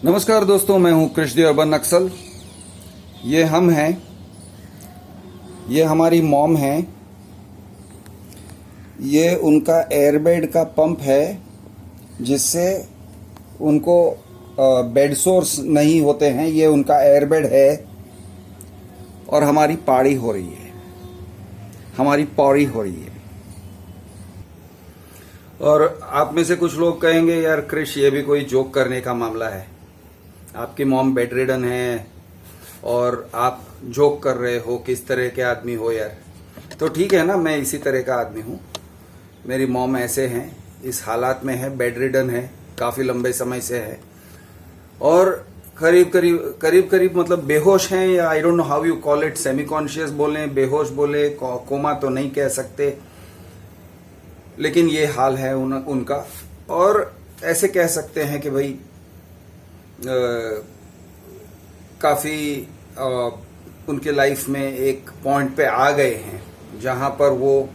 नमस्कार दोस्तों, मैं हूं कृष्णदेव अर्बन नक्सल। ये हम हैं, ये हमारी मॉम है। ये उनका एयरबेड का पंप है जिससे उनको बेड सोर्स नहीं होते हैं। ये उनका एयरबेड है और हमारी पाड़ी हो रही है, हमारी पौड़ी हो रही है। और आप में से कुछ लोग कहेंगे, यार कृष, ये भी कोई जोक करने का मामला है। आपकी मॉम बेड रिडन है और आप जोक कर रहे हो, किस तरह के आदमी हो यार। तो ठीक है ना, मैं इसी तरह का आदमी हूँ। मेरी मॉम ऐसे हैं, इस हालात में है, बेड रिडन है, काफ़ी लंबे समय से है और करीब करीब मतलब बेहोश हैं, या I don't know how you call it, semi conscious बोले, बेहोश बोले, कोमा तो नहीं कह सकते, लेकिन ये हाल है उनका। और ऐसे कह सकते हैं कि भाई काफ़ी उनके लाइफ में एक पॉइंट पे आ गए हैं जहां पर वो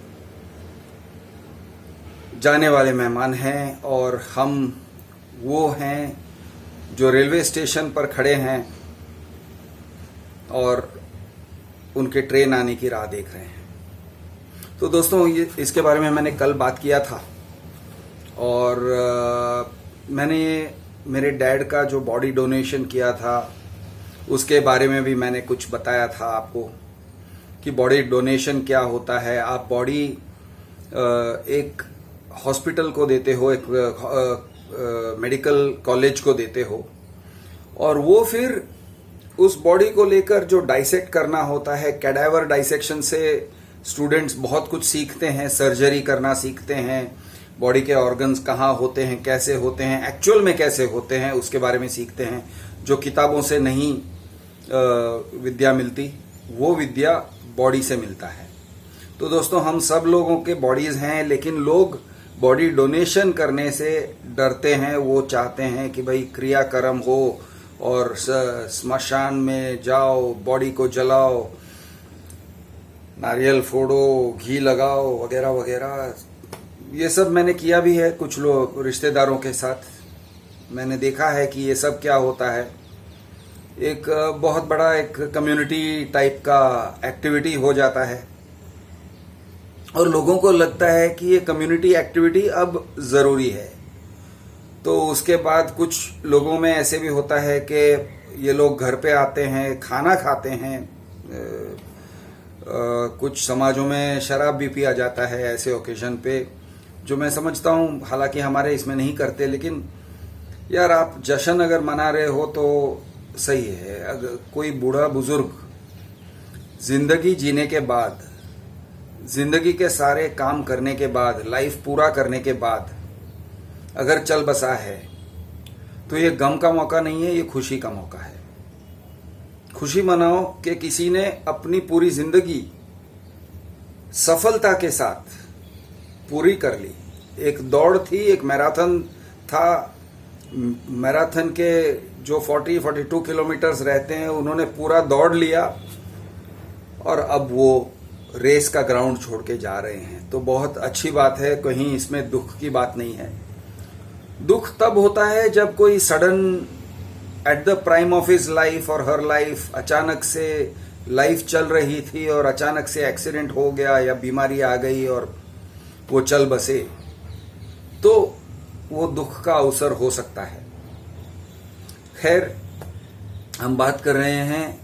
जाने वाले मेहमान हैं और हम वो हैं जो रेलवे स्टेशन पर खड़े हैं और उनके ट्रेन आने की राह देख रहे हैं। तो दोस्तों, ये इसके बारे में मैंने कल बात किया था और मैंने मेरे डैड का जो बॉडी डोनेशन किया था उसके बारे में भी मैंने कुछ बताया था आपको कि बॉडी डोनेशन क्या होता है। आप बॉडी एक हॉस्पिटल को देते हो, एक मेडिकल कॉलेज को देते हो और वो फिर उस बॉडी को लेकर जो डाइसेक्ट करना होता है, कैडावर डाइसेक्शन से स्टूडेंट्स बहुत कुछ सीखते हैं, सर्जरी करना सीखते हैं, बॉडी के ऑर्गन्स कहाँ होते हैं, कैसे होते हैं, एक्चुअल में कैसे होते हैं, उसके बारे में सीखते हैं। जो किताबों से नहीं विद्या मिलती, वो विद्या बॉडी से मिलता है। तो दोस्तों, हम सब लोगों के बॉडीज हैं, लेकिन लोग बॉडी डोनेशन करने से डरते हैं। वो चाहते हैं कि भाई क्रियाकर्म हो और स्मशान में जाओ, बॉडी को जलाओ, नारियल फोड़ो, घी लगाओ, वगैरह वगैरह। ये सब मैंने किया भी है कुछ लोग रिश्तेदारों के साथ। मैंने देखा है कि ये सब क्या होता है, एक बहुत बड़ा एक कम्युनिटी टाइप का एक्टिविटी हो जाता है और लोगों को लगता है कि ये कम्युनिटी एक्टिविटी अब ज़रूरी है। तो उसके बाद कुछ लोगों में ऐसे भी होता है कि ये लोग घर पे आते हैं, खाना खाते हैं। कुछ समाजों में शराब भी पिया जाता है ऐसे ओकेजन पे, जो मैं समझता हूँ, हालांकि हमारे इसमें नहीं करते, लेकिन यार आप जश्न अगर मना रहे हो तो सही है। अगर कोई बूढ़ा बुजुर्ग जिंदगी जीने के बाद, जिंदगी के सारे काम करने के बाद, लाइफ पूरा करने के बाद अगर चल बसा है तो ये गम का मौका नहीं है, ये खुशी का मौका है। खुशी मनाओ कि किसी ने अपनी पूरी जिंदगी सफलता के साथ पूरी कर ली। एक दौड़ थी, एक मैराथन था। मैराथन के जो 42 किलोमीटर्स रहते हैं, उन्होंने पूरा दौड़ लिया और अब वो रेस का ग्राउंड छोड़ के जा रहे हैं। तो बहुत अच्छी बात है, कहीं इसमें दुख की बात नहीं है। दुख तब होता है जब कोई sudden at the prime of his life और हर लाइफ, अचानक से लाइफ चल रही थी और अचानक से एक्सीडेंट हो गया या बीमारी आ गई और वो चल बसे, तो वो दुख का अवसर हो सकता है। खैर, हम बात कर रहे हैं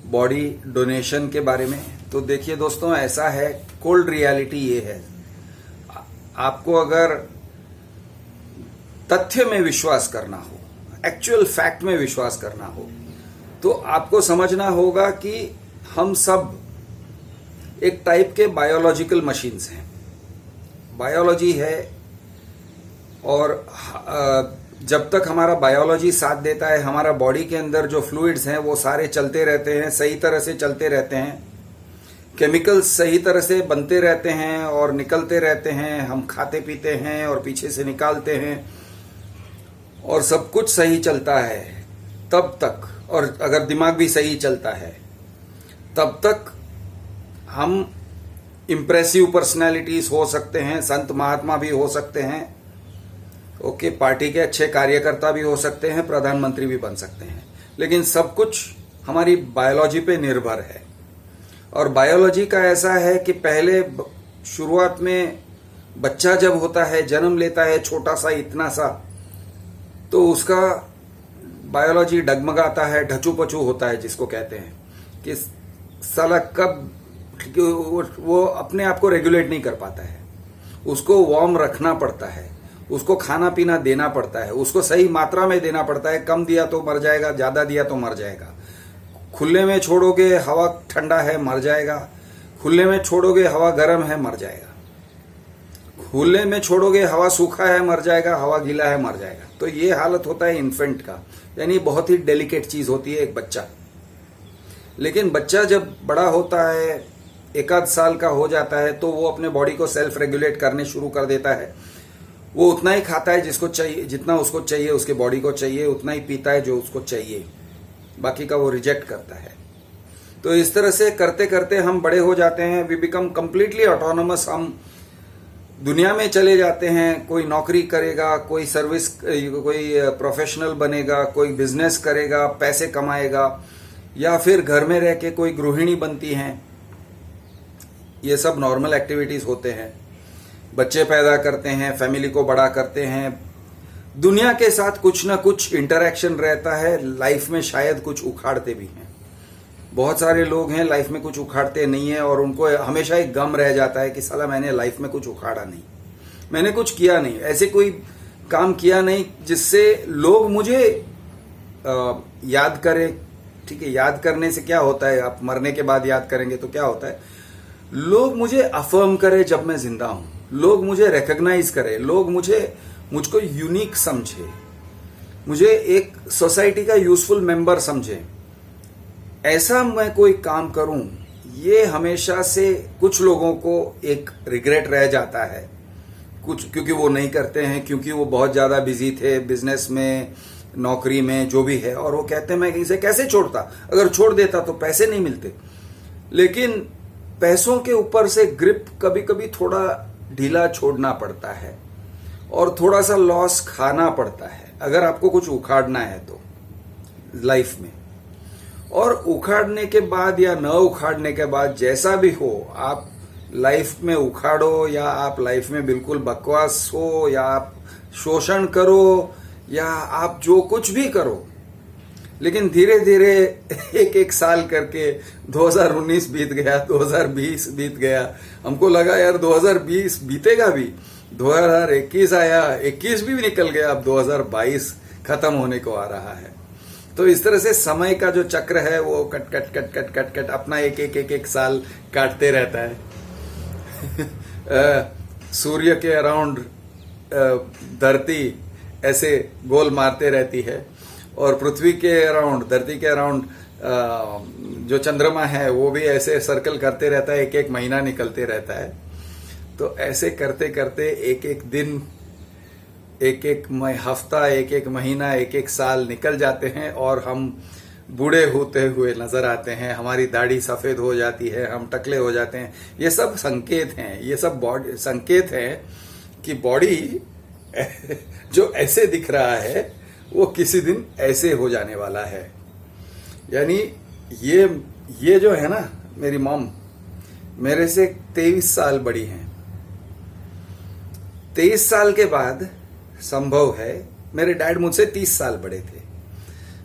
बॉडी डोनेशन के बारे में। तो देखिए दोस्तों, ऐसा है, कोल्ड रियलिटी ये है, आपको अगर तथ्य में विश्वास करना हो, एक्चुअल फैक्ट में विश्वास करना हो, तो आपको समझना होगा कि हम सब एक टाइप के बायोलॉजिकल मशीन्स हैं। बायोलॉजी है और जब तक हमारा बायोलॉजी साथ देता है, हमारा बॉडी के अंदर जो फ्लूइड्स हैं वो सारे चलते रहते हैं, सही तरह से चलते रहते हैं। केमिकल्स सही तरह से बनते रहते हैं और निकलते रहते हैं। हम खाते पीते हैं और पीछे से निकालते हैं और सब कुछ सही चलता है तब तक। और अगर दिमाग भी सही चलता है तब तक हम इम्प्रेसिव पर्सनैलिटीज हो सकते हैं, संत महात्मा भी हो सकते हैं ओके, पार्टी के अच्छे कार्यकर्ता भी हो सकते हैं, प्रधानमंत्री भी बन सकते हैं, लेकिन सब कुछ हमारी बायोलॉजी पे निर्भर है। और बायोलॉजी का ऐसा है कि पहले शुरुआत में बच्चा जब होता है, जन्म लेता है छोटा सा, इतना सा, तो उसका बायोलॉजी डगमगाता है, ढचू-पचू होता है, जिसको कहते हैं कि साला कब वो अपने आप को रेगुलेट नहीं कर पाता है। उसको वार्म रखना पड़ता है, उसको खाना पीना देना पड़ता है, उसको सही मात्रा में देना पड़ता है। कम दिया तो मर जाएगा, ज्यादा दिया तो मर जाएगा। खुले में छोड़ोगे हवा ठंडा है, मर जाएगा। खुले में छोड़ोगे हवा गर्म है, मर जाएगा। खुले में छोड़ोगे हवा सूखा है, मर जाएगा। हवा गीला है, मर जाएगा। तो ये हालत होता है इन्फेंट का, यानी बहुत ही डेलिकेट चीज होती है एक बच्चा। लेकिन बच्चा जब बड़ा होता है, एक आध साल का हो जाता है, तो वो अपने बॉडी को सेल्फ रेगुलेट करने शुरू कर देता है। वो उतना ही खाता है जिसको चाहिए, जितना उसको चाहिए, उसके बॉडी को चाहिए, उतना ही पीता है जो उसको चाहिए, बाकी का वो रिजेक्ट करता है। तो इस तरह से करते करते हम बड़े हो जाते हैं, वी बिकम कंप्लीटली ऑटोनोमस। हम दुनिया में चले जाते हैं, कोई नौकरी करेगा, कोई सर्विस, कोई प्रोफेशनल बनेगा, कोई बिजनेस करेगा, पैसे कमाएगा, या फिर घर में रह के कोई गृहिणी बनती हैं। ये सब नॉर्मल एक्टिविटीज होते हैं। बच्चे पैदा करते हैं, फैमिली को बड़ा करते हैं, दुनिया के साथ कुछ ना कुछ इंटरेक्शन रहता है। लाइफ में शायद कुछ उखाड़ते भी हैं। बहुत सारे लोग हैं लाइफ में कुछ उखाड़ते नहीं है, और उनको हमेशा एक गम रह जाता है कि साला मैंने लाइफ में कुछ उखाड़ा नहीं, मैंने कुछ किया नहीं, ऐसे कोई काम किया नहीं जिससे लोग मुझे याद करें। ठीक है, याद करने से क्या होता है, आप मरने के बाद याद करेंगे तो क्या होता है, लोग मुझे अफर्म करें जब मैं जिंदा हूं, लोग मुझे रिकॉग्नाइज करें, लोग मुझको यूनिक समझे, मुझे एक सोसाइटी का यूजफुल मेंबर समझे, ऐसा मैं कोई काम करूं। ये हमेशा से कुछ लोगों को एक रिग्रेट रह जाता है, कुछ क्योंकि वो नहीं करते हैं, क्योंकि वो बहुत ज्यादा बिजी थे बिजनेस में, नौकरी में, जो भी है, और वो कहते हैं मैं इसे कैसे छोड़ता, अगर छोड़ देता तो पैसे नहीं मिलते। लेकिन पैसों के ऊपर से ग्रिप कभी कभी थोड़ा ढीला छोड़ना पड़ता है, और थोड़ा सा लॉस खाना पड़ता है अगर आपको कुछ उखाड़ना है तो लाइफ में। और उखाड़ने के बाद या न उखाड़ने के बाद, जैसा भी हो, आप लाइफ में उखाड़ो या आप लाइफ में बिल्कुल बकवास हो, या आप शोषण करो, या आप जो कुछ भी करो, लेकिन धीरे धीरे एक एक साल करके 2019 बीत गया, 2020 बीत गया, हमको लगा यार 2020 बीतेगा भी, 2021 आया, 21 भी निकल गया, अब 2022 खत्म होने को आ रहा है। तो इस तरह से समय का जो चक्र है वो cut cut cut cut cut cut अपना एक साल काटते रहता है। सूर्य के अराउंड धरती ऐसे गोल मारते रहती है, और पृथ्वी के अराउंड, धरती के अराउंड जो चंद्रमा है वो भी ऐसे सर्कल करते रहता है, एक एक महीना निकलते रहता है। तो ऐसे करते करते एक एक दिन, एक एक हफ्ता, एक एक महीना, एक एक साल निकल जाते हैं, और हम बूढ़े होते हुए नजर आते हैं। हमारी दाढ़ी सफेद हो जाती है, हम टकले हो जाते हैं। ये सब संकेत हैं, ये सब बॉडी संकेत हैं कि बॉडी जो ऐसे दिख रहा है वो किसी दिन ऐसे हो जाने वाला है। यानी ये जो है ना, मेरी मॉम मेरे से 23 साल बड़ी हैं। 23 साल के बाद संभव है, मेरे डैड मुझसे 30 साल बड़े थे,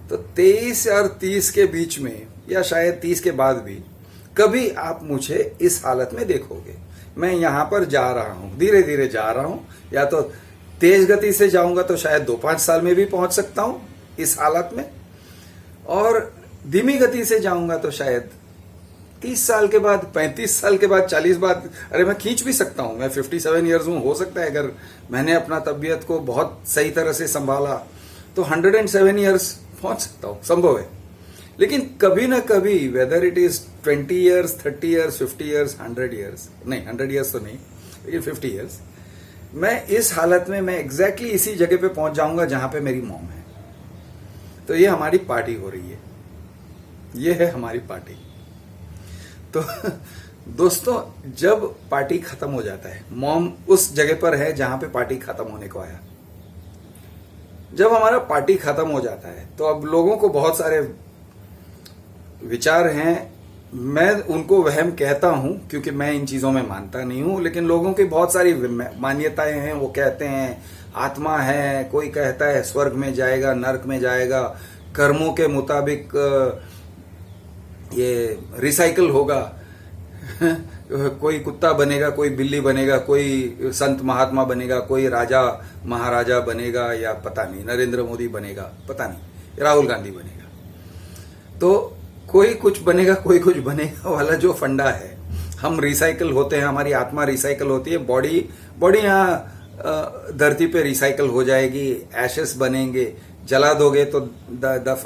तो 23 और 30 के बीच में, या शायद 30 के बाद भी, कभी आप मुझे इस हालत में देखोगे। मैं यहां पर जा रहा हूं, धीरे धीरे जा रहा हूं, या तो तेज गति से जाऊंगा तो शायद 2-5 साल में भी पहुंच सकता हूं इस हालत में, और धीमी गति से जाऊंगा तो शायद 30 साल के बाद, 35 साल के बाद, 40 बाद, अरे मैं खींच भी सकता हूं। मैं 57 ईयर्स हूं, हो सकता है अगर मैंने अपना तबीयत को बहुत सही तरह से संभाला तो 107 ईयर्स पहुंच सकता हूं, संभव है। लेकिन कभी ना कभी, whether it is 20 years, 30 years, 50 years, 100 years, नहीं 100 ईयर्स तो नहीं, लेकिन 50 ईयर्स, मैं इस हालत में, मैं एग्जैक्टली इसी जगह पे पहुंच जाऊंगा जहां पे मेरी मॉम है। तो ये हमारी पार्टी हो रही है, ये है हमारी पार्टी। तो दोस्तों, जब पार्टी खत्म हो जाता है, मॉम उस जगह पर है जहां पे पार्टी खत्म होने को आया, जब हमारा पार्टी खत्म हो जाता है तो अब लोगों को बहुत सारे विचार हैं, मैं उनको वहम कहता हूं क्योंकि मैं इन चीजों में मानता नहीं हूं, लेकिन लोगों की बहुत सारी मान्यताएं हैं। वो कहते हैं आत्मा है, कोई कहता है स्वर्ग में जाएगा, नरक में जाएगा, कर्मों के मुताबिक ये रिसाइकल होगा कोई कुत्ता बनेगा, कोई बिल्ली बनेगा, कोई संत महात्मा बनेगा, कोई राजा महाराजा बनेगा, या पता नहीं नरेंद्र मोदी बनेगा, पता नहीं राहुल गांधी बनेगा। तो कोई कुछ बनेगा, कोई कुछ बनेगा वाला जो फंडा है, हम रिसाइकल होते हैं, हमारी आत्मा रिसाइकल होती है, बॉडी यहाँ धरती पे रिसाइकल हो जाएगी, एशेस बनेंगे, जला दोगे तो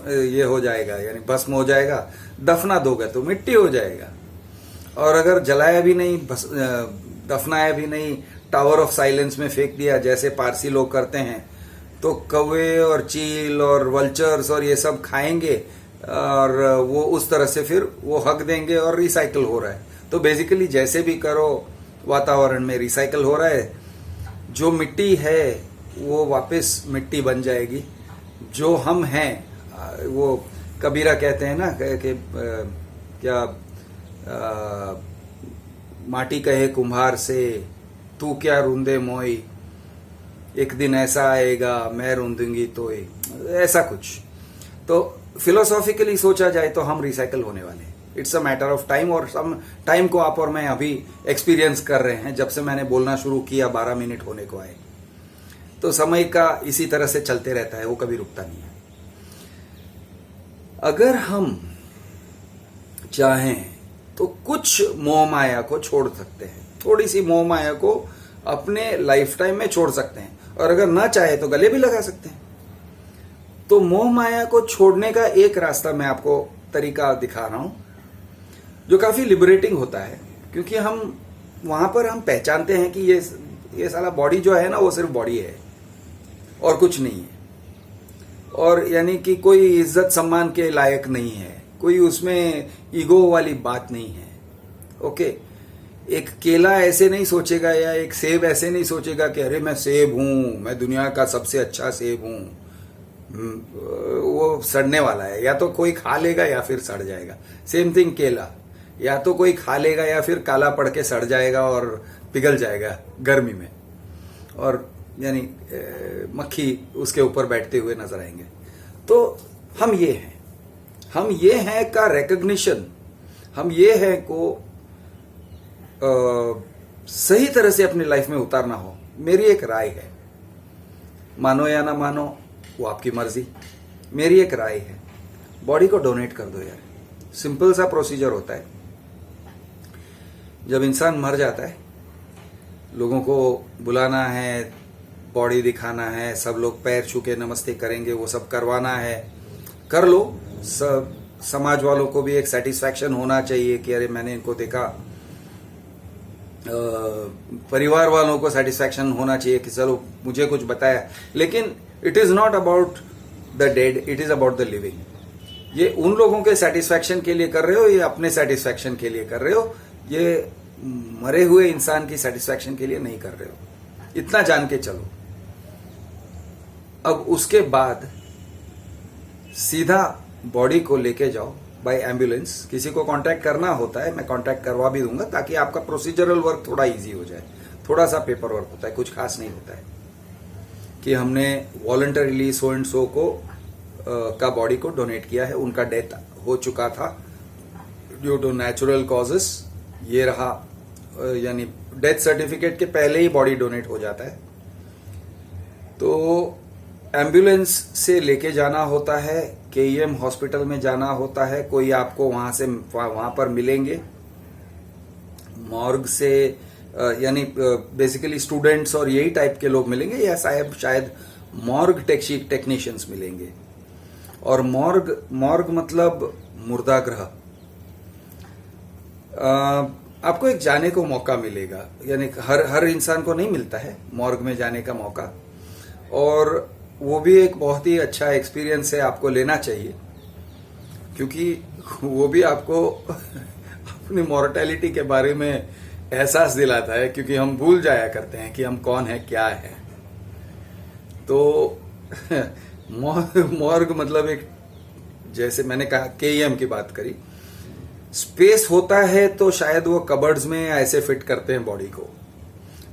ये हो जाएगा, यानी भस्म हो जाएगा, दफना दोगे तो मिट्टी हो जाएगा, और अगर जलाया भी नहीं, दफनाया भी नहीं, टावर ऑफ साइलेंस में फेंक दिया जैसे पारसी लोग करते हैं, तो कौवे और चील और वल्चर्स और ये सब खाएंगे और वो उस तरह से फिर वो हक देंगे और रिसाइकल हो रहा है। तो बेसिकली जैसे भी करो वातावरण में रिसाइकल हो रहा है, जो मिट्टी है वो वापस मिट्टी बन जाएगी, जो हम हैं वो कबीरा कहते हैं ना कि क्या माटी कहे कुम्हार से तू क्या रूंदे मोई, एक दिन ऐसा आएगा मैं रूंदूंगी तो ऐसा कुछ। तो फिलोसॉफिकली सोचा जाए तो हम रिसाइकल होने वाले हैं, it's a matter of time, और सम टाइम को आप और मैं अभी एक्सपीरियंस कर रहे हैं। जब से मैंने बोलना शुरू किया 12 मिनट होने को आए, तो समय का इसी तरह से चलते रहता है, वो कभी रुकता नहीं है। अगर हम चाहें तो कुछ मोह माया को छोड़ सकते हैं, थोड़ी सी मोह माया को अपने लाइफ टाइम में छोड़ सकते हैं, और अगर ना चाहे तो गले भी लगा सकते हैं। तो मोह माया को छोड़ने का एक रास्ता मैं आपको तरीका दिखा रहा हूं, जो काफी लिबरेटिंग होता है, क्योंकि हम वहां पर हम पहचानते हैं कि ये साला बॉडी जो है ना, वो सिर्फ बॉडी है और कुछ नहीं है, और यानी कि कोई इज्जत सम्मान के लायक नहीं है, कोई उसमें ईगो वाली बात नहीं है। ओके, एक केला ऐसे नहीं सोचेगा या एक सेब ऐसे नहीं सोचेगा कि अरे मैं सेब हूं, मैं दुनिया का सबसे अच्छा सेब हूं। वो सड़ने वाला है, या तो कोई खा लेगा या फिर सड़ जाएगा। सेम थिंग केला, या तो कोई खा लेगा या फिर काला पड़ के सड़ जाएगा और पिघल जाएगा गर्मी में, और यानी मक्खी उसके ऊपर बैठते हुए नजर आएंगे। तो हम ये हैं का रिकग्निशन, हम ये हैं को सही तरह से अपनी लाइफ में उतारना हो। मेरी एक राय है, मानो या ना मानो वो आपकी मर्जी, मेरी एक राय है, बॉडी को डोनेट कर दो यार। सिंपल सा प्रोसीजर होता है। जब इंसान मर जाता है, लोगों को बुलाना है, बॉडी दिखाना है, सब लोग पैर छू के नमस्ते करेंगे, वो सब करवाना है, कर लो। सब समाज वालों को भी एक सेटिस्फैक्शन होना चाहिए कि अरे मैंने इनको देखा, परिवार वालों को सेटिस्फैक्शन होना चाहिए कि चलो मुझे कुछ बताया। लेकिन it is not about the dead, it is about the living. ये उन लोगों के सेटिस्फैक्शन के लिए कर रहे हो, ये अपने सेटिस्फैक्शन के लिए कर रहे हो, ये मरे हुए इंसान की सेटिस्फैक्शन के लिए नहीं कर रहे हो, इतना जान के चलो। अब उसके बाद सीधा बॉडी को लेके जाओ बाय एम्बुलेंस। किसी को कांटेक्ट करना होता है, मैं कांटेक्ट करवा भी दूंगा, ताकि आपका प्रोसीजरल वर्क थोड़ा इजी हो जाए। थोड़ा सा पेपर वर्क होता है, कुछ खास नहीं होता है कि हमने वॉलंटरीली सो एंड सो को का बॉडी को डोनेट किया है, उनका डेथ हो चुका था ड्यू टू नेचुरल कॉजेस। ये रहा, यानी डेथ सर्टिफिकेट के पहले ही बॉडी डोनेट हो जाता है। तो एम्बुलेंस से लेके जाना होता है, केईएम हॉस्पिटल में जाना होता है, कोई आपको वहां पर मिलेंगे। मॉर्ग से यानी बेसिकली स्टूडेंट्स और यही टाइप के लोग मिलेंगे, या शायद मॉर्ग टेक्नीशियंस मिलेंगे। और मॉर्ग मतलब मुर्दागृह। आपको एक जाने को मौका मिलेगा, यानी हर इंसान को नहीं मिलता है मॉर्ग में जाने का मौका, और वो भी एक बहुत ही अच्छा एक्सपीरियंस है, आपको लेना चाहिए, क्योंकि वो भी आपको अपनी मॉर्टेलिटी के बारे में एहसास दिलाता है, क्योंकि हम भूल जाया करते हैं कि हम कौन है क्या है। तो मॉर्ग मतलब एक, जैसे मैंने कहा केईएम की बात करी, स्पेस होता है तो शायद वो कबर्ड्स में ऐसे फिट करते हैं बॉडी को,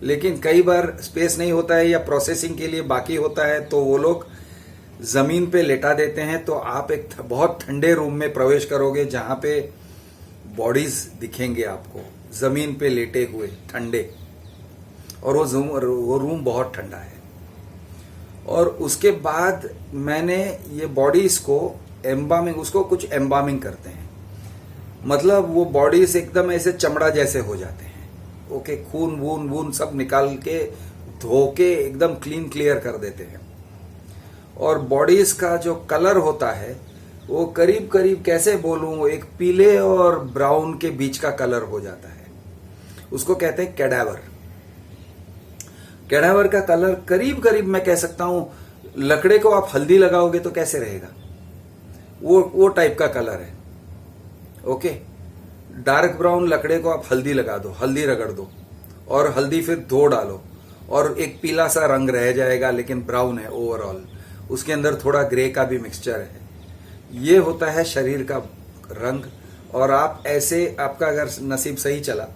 लेकिन कई बार स्पेस नहीं होता है या प्रोसेसिंग के लिए बाकी होता है तो वो लोग जमीन पे लेटा देते हैं। तो आप एक बहुत ठंडे रूम में प्रवेश करोगे जहां पे बॉडीज दिखेंगे आपको जमीन पे लेटे हुए ठंडे, और वो रूम बहुत ठंडा है। और उसके बाद मैंने ये बॉडीज को एम्बामिंग, उसको कुछ एम्बामिंग करते हैं, मतलब वो बॉडीज एकदम ऐसे चमड़ा जैसे हो जाते हैं। ओके, खून वून वून सब निकाल के धो के एकदम क्लीन क्लियर कर देते हैं। और बॉडीज का जो कलर होता है वो करीब करीब, कैसे बोलूं, एक पीले और ब्राउन के बीच का कलर हो जाता है। उसको कहते हैं कैडावर। कैडावर का कलर करीब करीब मैं कह सकता हूं, लकड़े को आप हल्दी लगाओगे तो कैसे रहेगा, वो टाइप का कलर है। ओके, डार्क ब्राउन लकड़े को आप हल्दी लगा दो, हल्दी रगड़ दो और हल्दी फिर धो डालो और एक पीला सा रंग रह जाएगा, लेकिन ब्राउन है ओवरऑल। उसके अंदर थोड़ा ग्रे का भी मिक्सचर है। ये होता है शरीर का रंग। और आप ऐसे, आपका अगर नसीब सही चला,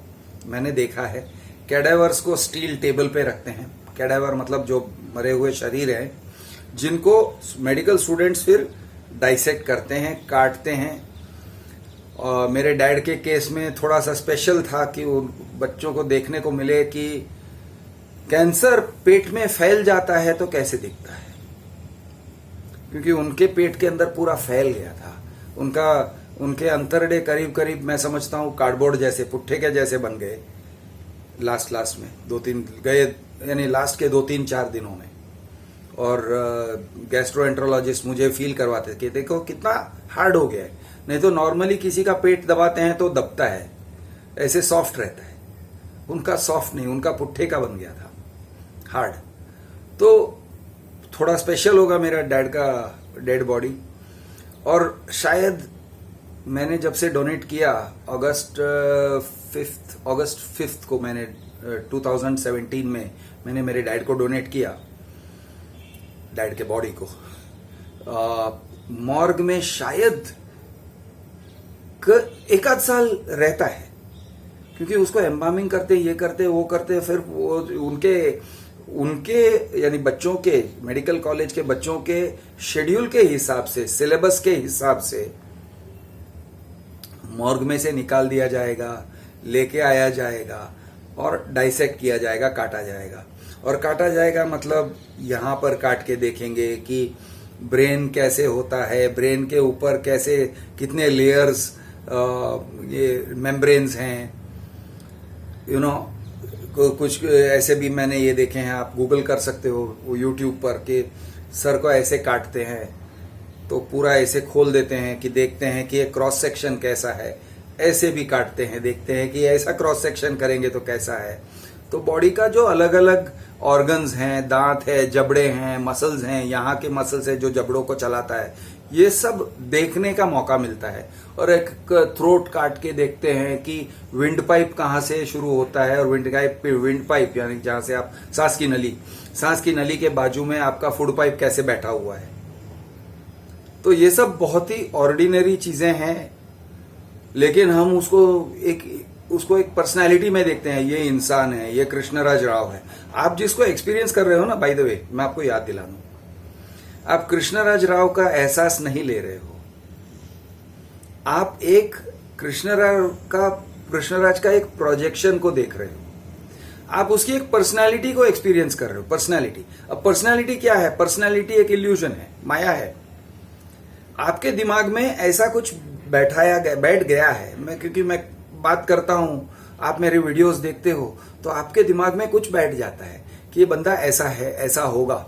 मैंने देखा है कैडावर्स को स्टील टेबल पे रखते हैं। कैडावर मतलब जो मरे हुए शरीर हैं, जिनको मेडिकल स्टूडेंट्स फिर डाइसेक्ट करते हैं, काटते हैं। और मेरे डैड के केस में थोड़ा सा स्पेशल था कि उन बच्चों को देखने को मिले कि कैंसर पेट में फैल जाता है तो कैसे दिखता है, क्योंकि उनके पेट के अंदर पूरा फैल गया था। उनके अंतरडे करीब करीब मैं समझता हूं कार्डबोर्ड जैसे, पुट्ठे के जैसे बन गए लास्ट में 2-3 गए, यानी लास्ट के 2-3-4 दिनों में। और गैस्ट्रोएंट्रोलॉजिस्ट मुझे फील करवाते कि देखो कितना हार्ड हो गया है, नहीं तो नॉर्मली किसी का पेट दबाते हैं तो दबता है, ऐसे सॉफ्ट रहता है। उनका सॉफ्ट नहीं, उनका पुट्ठे का बन गया था, हार्ड। तो थोड़ा स्पेशल होगा मेरा डैड का डेड बॉडी। और शायद मैंने जब से डोनेट किया, अगस्त 5 को मैंने 2017 में मैंने मेरे डैड को डोनेट किया, डैड के बॉडी को। मॉर्ग में शायद 1 आध साल रहता है, क्योंकि उसको एम्बामिंग करते, ये करते, वो करते, फिर वो उनके यानी बच्चों के, मेडिकल कॉलेज के बच्चों के शेड्यूल के हिसाब से, सिलेबस के हिसाब से मॉर्ग में से निकाल दिया जाएगा, लेके आया जाएगा और डाइसेक्ट किया जाएगा, काटा जाएगा। और काटा जाएगा मतलब यहां पर काट के देखेंगे कि ब्रेन कैसे होता है, ब्रेन के ऊपर कैसे, कितने लेयर्स, ये मेम्ब्रेन्स हैं, कुछ ऐसे भी मैंने ये देखे हैं, आप गूगल कर सकते हो यूट्यूब पर, कि सर को ऐसे काटते हैं तो पूरा ऐसे खोल देते हैं कि देखते हैं कि ये क्रॉस सेक्शन कैसा है, ऐसे भी काटते हैं, देखते हैं कि ऐसा क्रॉस सेक्शन करेंगे तो कैसा है। तो बॉडी का जो अलग अलग ऑर्गन्स हैं, दांत है, जबड़े हैं, मसल्स हैं, यहाँ के मसल्स है जो जबड़ों को चलाता है, ये सब देखने का मौका मिलता है। और एक थ्रोट काट के देखते हैं कि विंड पाइप कहाँ से शुरू होता है, और विंड पाइप यानी जहां से आप सांस की नली के बाजू में आपका फूड पाइप कैसे बैठा हुआ है। तो ये सब बहुत ही ऑर्डिनरी चीजें हैं, लेकिन हम उसको एक पर्सनालिटी में देखते हैं, ये इंसान है, ये कृष्णराज राव है। आप जिसको एक्सपीरियंस कर रहे हो ना, बाय द वे मैं आपको याद दिला दूं, आप कृष्णराज राव का एहसास नहीं ले रहे हो, आप एक कृष्णराज का एक प्रोजेक्शन को देख रहे हो, आप उसकी एक पर्सनालिटी को एक्सपीरियंस कर रहे हो। पर्सनालिटी, अब पर्सनालिटी क्या है? पर्सनालिटी एक इल्यूजन है, माया है। आपके दिमाग में ऐसा कुछ बैठ गया है, क्योंकि मैं बात करता हूं, आप मेरे वीडियोस देखते हो, तो आपके दिमाग में कुछ बैठ जाता है कि ये बंदा ऐसा है, ऐसा होगा।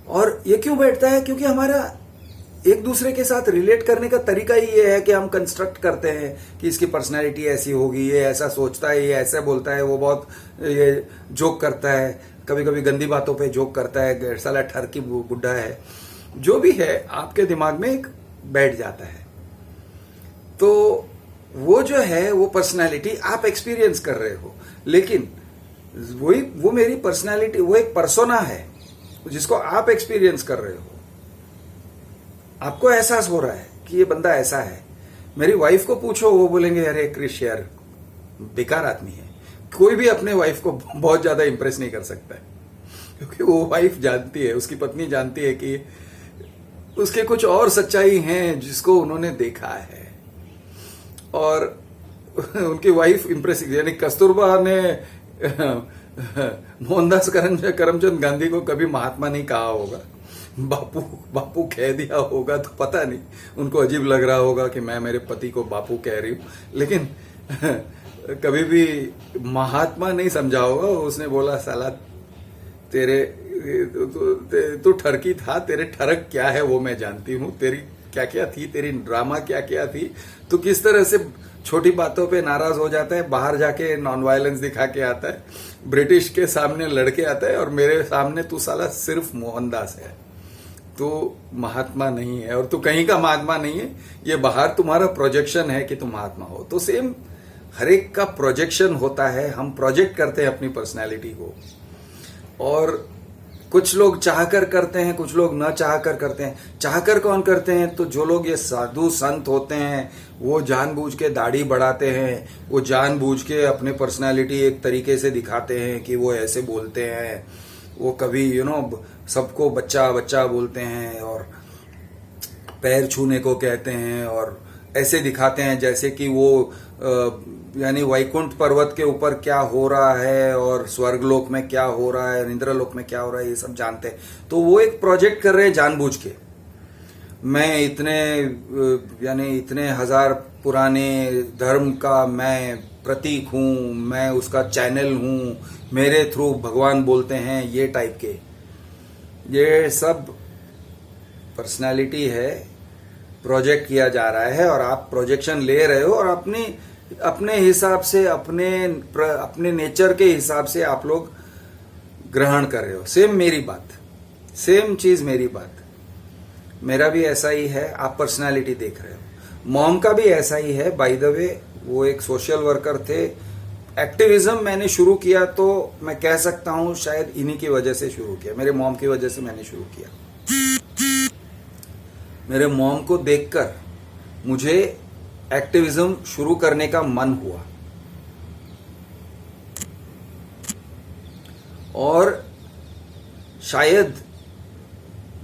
और ये क्यों बैठता है? क्योंकि हमारा एक दूसरे के साथ रिलेट करने का तरीका ही ये है कि हम कंस्ट्रक्ट करते हैं कि इसकी पर्सनैलिटी ऐसी होगी, ये ऐसा सोचता है, ये ऐसा बोलता है, वो बहुत ये जोक करता है, कभी कभी गंदी बातों पे जोक करता है, साला ठरकी बुड्ढा है, जो भी है आपके दिमाग में एक बैठ जाता है। तो वो जो है, वो पर्सनैलिटी आप एक्सपीरियंस कर रहे हो, लेकिन वो मेरी पर्सनैलिटी, वो एक पर्सोना है, जिसको आप एक्सपीरियंस कर रहे हो, आपको एहसास हो रहा है कि ये बंदा ऐसा है। मेरी वाइफ को पूछो, वो बोलेंगे अरे क्रिश यार बेकार आदमी है। कोई भी अपने वाइफ को बहुत ज्यादा इंप्रेस नहीं कर सकता है, क्योंकि वो वाइफ जानती है, उसकी पत्नी जानती है कि उसके कुछ और सच्चाई हैं जिसको उन्होंने देखा है। और उनकी वाइफ इंप्रेस, यानी कस्तूरबा ने मोहनदास करमचंद गांधी को कभी महात्मा नहीं कहा होगा, बापू बापू कह दिया होगा, तो पता नहीं उनको अजीब लग रहा होगा कि मैं मेरे पति को बापू कह रही हूं, लेकिन कभी भी महात्मा नहीं समझा होगा। उसने बोला साला तेरे तू ठरकी था, तेरे ठरक क्या है वो मैं जानती हूँ, तेरी क्या क्या थी, तेरी ड्रामा क्या क्या थी, तू किस तरह से छोटी बातों पे नाराज हो जाता है, बाहर जाके नॉन वायलेंस दिखा के आता है, ब्रिटिश के सामने लड़के आता है, और मेरे सामने तू साला सिर्फ मोहनदास है, तू महात्मा नहीं है, और तू कहीं का महात्मा नहीं है, ये बाहर तुम्हारा प्रोजेक्शन है कि तुम महात्मा हो। तो सेम हर एक का प्रोजेक्शन होता है, हम प्रोजेक्ट करते हैं अपनी पर्सनैलिटी को, और कुछ लोग चाहकर करते हैं, कुछ लोग न चाहकर करते हैं। चाहकर कौन करते हैं? तो जो लोग ये साधु संत होते हैं, वो जानबूझ के दाढ़ी बढ़ाते हैं, वो जानबूझ के अपने पर्सनालिटी एक तरीके से दिखाते हैं कि वो ऐसे बोलते हैं, वो कभी सबको बच्चा बच्चा बोलते हैं और पैर छूने को कहते हैं, और ऐसे दिखाते हैं जैसे कि वो यानी वैकुंठ पर्वत के ऊपर क्या हो रहा है और स्वर्गलोक में क्या हो रहा है, इंद्रलोक में क्या हो रहा है, ये सब जानते हैं। तो वो एक प्रोजेक्ट कर रहे हैं जानबूझ के, मैं इतने हजार पुराने धर्म का मैं प्रतीक हूं, मैं उसका चैनल हूं, मेरे थ्रू भगवान बोलते हैं, ये टाइप के, ये सब पर्सनालिटी है, प्रोजेक्ट किया जा रहा है, और आप प्रोजेक्शन ले रहे हो, और अपने हिसाब से, अपने नेचर के हिसाब से आप लोग ग्रहण कर रहे हो। सेम मेरी बात, सेम चीज मेरी बात, मेरा भी ऐसा ही है, आप पर्सनालिटी देख रहे हो। मॉम का भी ऐसा ही है, बाय द वे वो एक सोशल वर्कर थे। एक्टिविज्म मैंने शुरू किया तो मैं कह सकता हूं शायद इन्हीं की वजह से शुरू किया, मेरे मॉम की वजह से मैंने शुरू किया। मेरे मॉम को देखकर मुझे एक्टिविज्म शुरू करने का मन हुआ, और शायद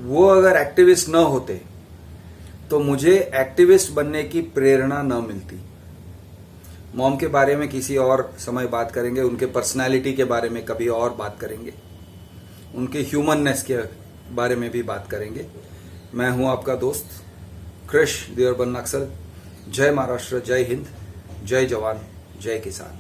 वो अगर एक्टिविस्ट न होते तो मुझे एक्टिविस्ट बनने की प्रेरणा न मिलती। मॉम के बारे में किसी और समय बात करेंगे, उनके पर्सनालिटी के बारे में कभी और बात करेंगे, उनके ह्यूमननेस के बारे में भी बात करेंगे। मैं हूं आपका दोस्त क्रिश द अर्बन नक्सल। जय महाराष्ट्र, जय हिंद, जय जवान, जय किसान।